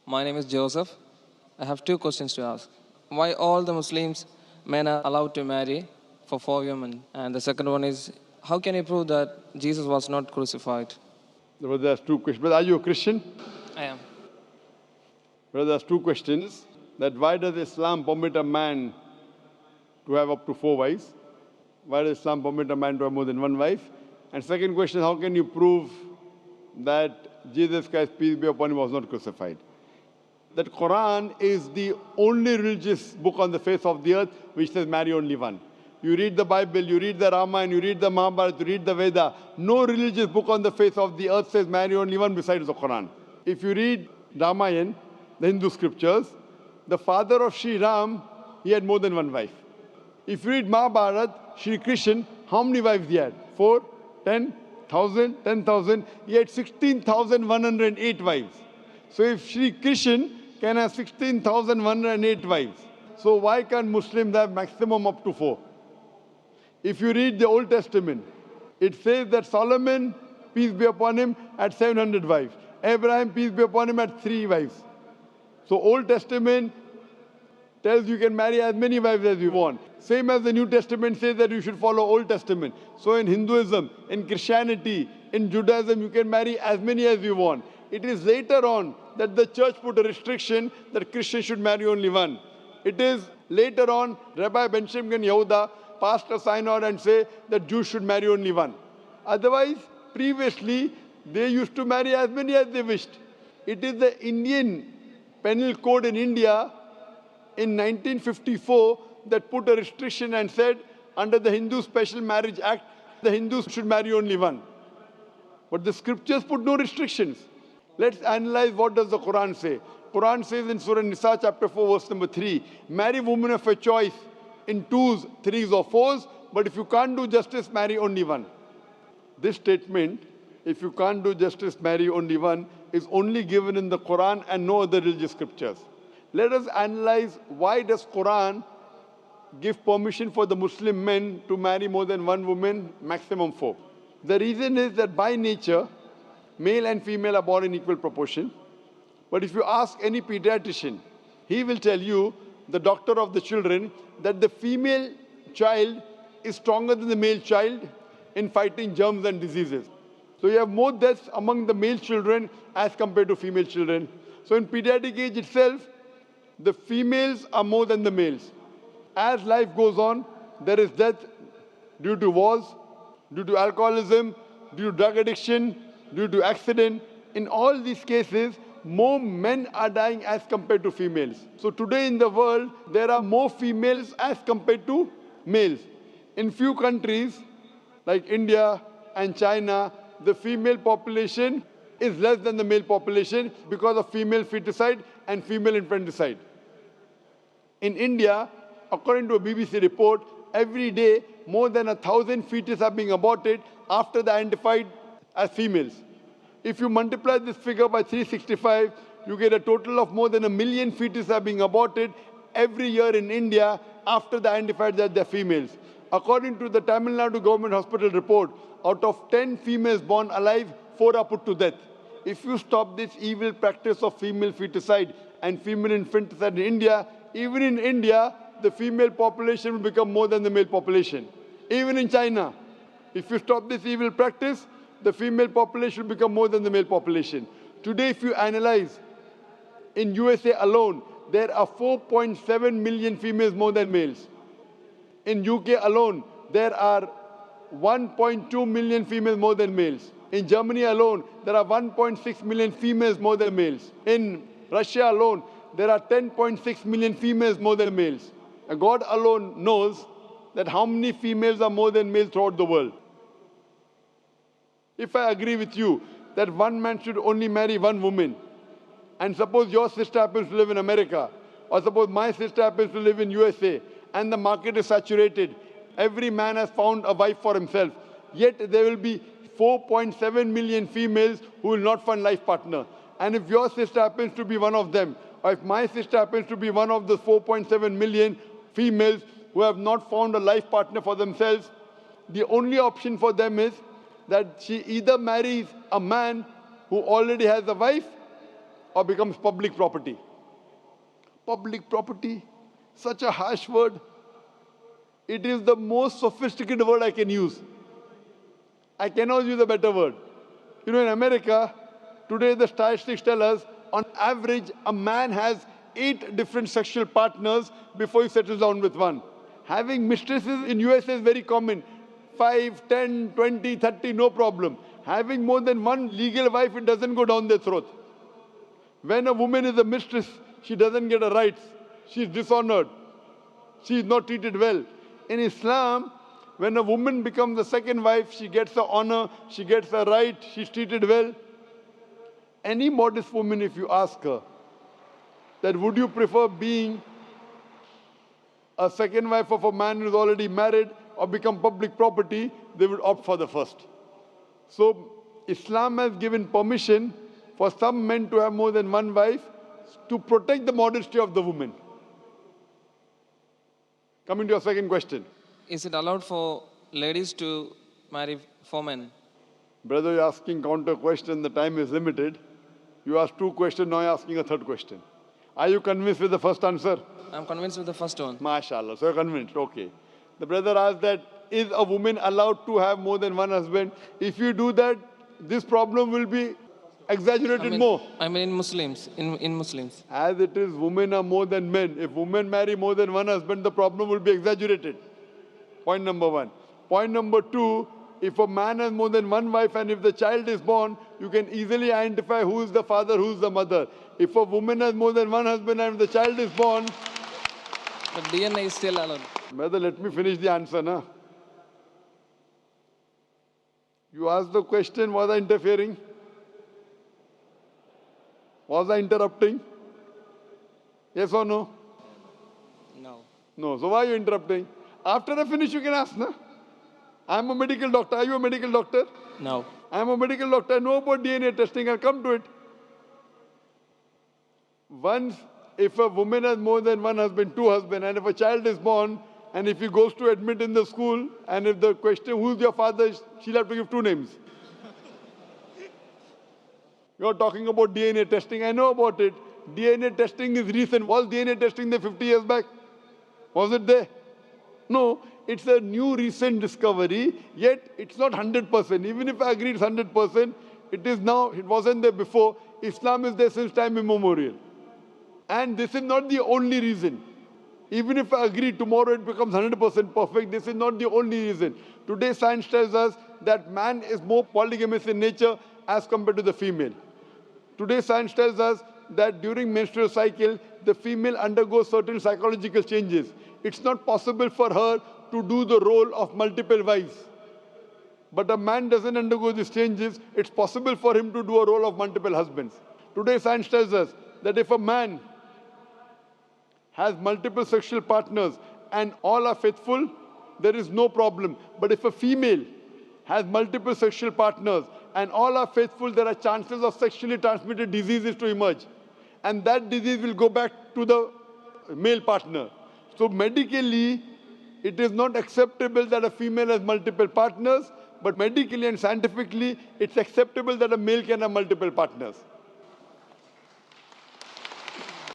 My name is Joseph. I have two questions to ask. Why all the Muslims men are allowed to marry for 4 women? And the second one is, how can you prove that Jesus was not crucified? Brother has two questions. Brother, are you a Christian? I am. Brother has two questions. That why does Islam permit a man to have up to 4 wives? Why does Islam permit a man to have more than one wife? And second question, how can you prove that Jesus Christ, peace be upon him, was not crucified? That Quran is the only religious book on the face of the earth which says marry only one. You read the Bible, you read the Ramayana, you read the Mahabharata, you read the Veda. No religious book on the face of the earth says marry only one besides the Quran. If you read Ramayana, the Hindu scriptures, the father of Sri Ram, he had more than one wife. If you read Mahabharata, Sri Krishna, how many wives he had? 4, 10,000, 10,000. He had 16,108 wives. So if Sri Krishna can have 16,108 wives, so why can't Muslims have maximum up to 4? If you read the Old Testament, it says that Solomon, peace be upon him, had 700 wives. Abraham, peace be upon him, had 3 wives. So Old Testament tells you can marry as many wives as you want. Same as the New Testament says that you should follow Old Testament. So in Hinduism, in Christianity, in Judaism, you can marry as many as you want. It is later on that the church put a restriction that Christians should marry only one. It is later on, Rabbi Benjamin Yehuda passed a synod and say that Jews should marry only one. Otherwise, previously, they used to marry as many as they wished. It is the Indian penal code in India in 1954 that put a restriction and said, under the Hindu Special Marriage Act, the Hindus should marry only one. But the scriptures put no restrictions. Let's analyze what does the Quran say. Quran says in Surah Nisa chapter 4 verse number 3, marry women of your choice in 2s, 3s or 4s, but if you can't do justice, marry only one. This statement, if you can't do justice, marry only one, is only given in the Quran and no other religious scriptures. Let us analyze why does Quran give permission for the Muslim men to marry more than one woman, maximum 4. The reason is that by nature, male and female are born in equal proportion. But if you ask any pediatrician, he will tell you, the doctor of the children, that the female child is stronger than the male child in fighting germs and diseases. So you have more deaths among the male children as compared to female children. So in pediatric age itself, the females are more than the males. As life goes on, there is death due to wars, due to alcoholism, due to drug addiction, due to accident. In all these cases, more men are dying as compared to females. So today in the world, there are more females as compared to males. In few countries, like India and China, the female population is less than the male population because of female feticide and female infanticide. In India, according to a BBC report, every day more than 1,000 fetuses are being aborted after they are identified as females. If you multiply this figure by 365, you get a total of more than 1 million fetuses are being aborted every year in India after they are identified that they are females. According to the Tamil Nadu government hospital report, out of 10 females born alive, 4 are put to death. If you stop this evil practice of female feticide and female infanticide in India, even in India, the female population will become more than the male population. Even in China, if you stop this evil practice, the female population will become more than the male population. Today, if you analyze, in USA alone, there are 4.7 million females more than males. In UK alone, there are 1.2 million females more than males. In Germany alone, there are 1.6 million females more than males. In Russia alone, there are 10.6 million females more than males. And God alone knows that how many females are more than males throughout the world. If I agree with you that one man should only marry one woman, and suppose your sister happens to live in America, or suppose my sister happens to live in USA, and the market is saturated, every man has found a wife for himself, yet there will be 4.7 million females who will not find life partner. And if your sister happens to be one of them, or if my sister happens to be one of the 4.7 million females who have not found a life partner for themselves, the only option for them is that she either marries a man who already has a wife, or becomes public property. Public property, such a harsh word. It is the most sophisticated word I can use. I cannot use a better word. You know, in America, today the statistics tell us, on average, a man has 8 different sexual partners before he settles down with one. Having mistresses in US is very common. 5, 10, 20, 30, no problem. Having more than one legal wife, it doesn't go down their throat. When a woman is a mistress, she doesn't get her rights. She is dishonored. She is not treated well. In Islam, when a woman becomes the second wife, she gets the honor, she gets the right, she's treated well. Any modest woman, if you ask her, that would you prefer being a second wife of a man who's already married or become public property, they would opt for the first. So Islam has given permission for some men to have more than one wife to protect the modesty of the woman. Coming to your second question. Is it allowed for ladies to marry 4 men? Brother, you're asking counter question, the time is limited. You asked 2 questions, now you're asking a 3rd question. Are you convinced with the first answer? I'm convinced with the first one. MashaAllah, so you're convinced, okay. The brother asked that, is a woman allowed to have more than one husband? If you do that, this problem will be exaggerated more. I mean in Muslims, in Muslims. As it is, women are more than men. If women marry more than one husband, the problem will be exaggerated. Point number 1. Point number 2, if a man has more than one wife and if the child is born, you can easily identify who is the father, who is the mother. If a woman has more than one husband and if the child is born... But DNA is still allowed. Brother, let me finish the answer, na? You asked the question, was I interfering? Was I interrupting? Yes or no? No. No. So why are you interrupting? After I finish, you can ask, na? I'm a medical doctor. Are you a medical doctor? No. I'm a medical doctor. I know about DNA testing. I'll come to it. Once, if a woman has more than one husband, 2 husbands, and if a child is born, and if he goes to admit in the school, and if the question, who's your father, she'll have to give 2 names. You're talking about DNA testing. I know about it. DNA testing is recent. Was DNA testing there 50 years back? Was it there? No. It's a new recent discovery, yet it's not 100%. Even if I agree it's 100%, it is now, it wasn't there before. Islam is there since time immemorial. And this is not the only reason. Even if I agree tomorrow it becomes 100% perfect, this is not the only reason. Today science tells us that man is more polygamous in nature as compared to the female. Today science tells us that during menstrual cycle, the female undergoes certain psychological changes. It's not possible for her to do the role of multiple wives. But a man doesn't undergo these changes. It's possible for him to do a role of multiple husbands. Today science tells us that if a man has multiple sexual partners and all are faithful, there is no problem. But if a female has multiple sexual partners and all are faithful, there are chances of sexually transmitted diseases to emerge. And that disease will go back to the male partner. So medically, it is not acceptable that a female has multiple partners, but medically and scientifically, it's acceptable that a male can have multiple partners.